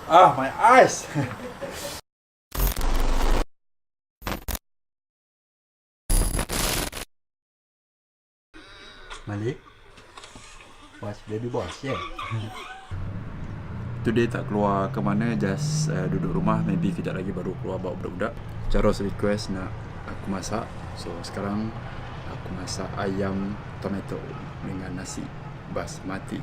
Ah, my eyes. Malik, watch baby boss, yeah. Today tak keluar ke mana, just duduk rumah. Maybe kejap lagi baru keluar bawa budak-budak. Jaros request nak aku masak, so sekarang aku masak ayam tomato dengan nasi basmati.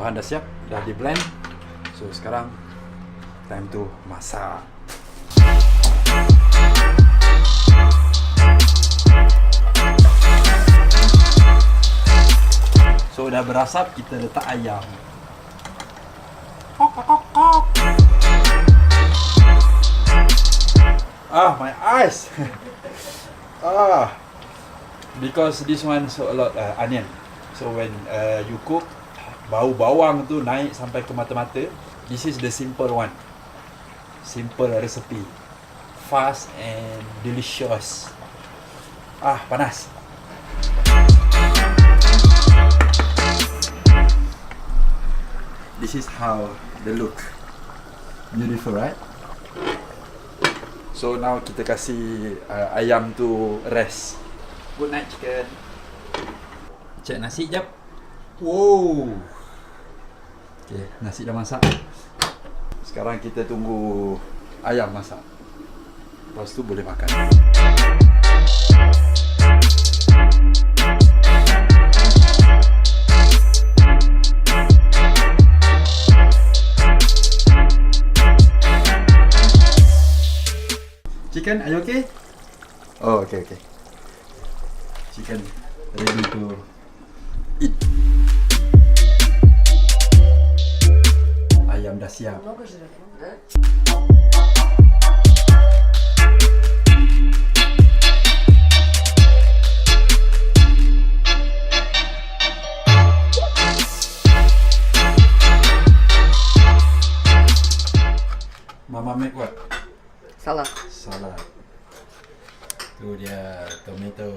Bahan dah siap, dah di blend. So sekarang time to masak. So dah berasap, kita letak ayam. Ah, my eyes. Because this one so a lot onion. So when you cook, bau bawang tu naik sampai ke mata-mata. This is the simple one. Simple recipe. Fast and delicious. Ah, panas. This is how the look. Beautiful, right? So now kita kasih ayam tu rest. Good night chicken. Cek nasi jap. Wow. Okay, nasi dah masak. Sekarang kita tunggu ayam masak. Lepas tu boleh makan. Chicken, are you okay? Oh, okay. Chicken ready to eat. Ayam dah siap. Mama make what? Salad. Salad. Tu dia tomato.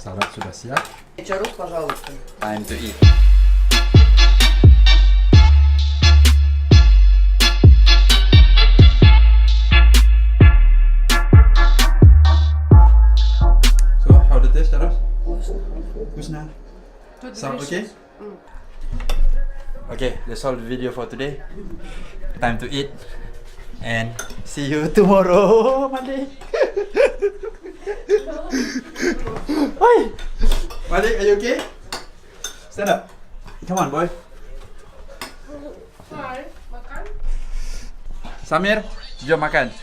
Salad sudah siap. Чарус, пожалуйста. Time to eat. So, how the taste, Charles? Вкусно. Sound okay? Okay, that's all the video for today. Time to eat. And see you tomorrow, Monday. Hi, Malik, are you okay? Stand up. Come on, boy. Hi, makan. Samir, jom makan.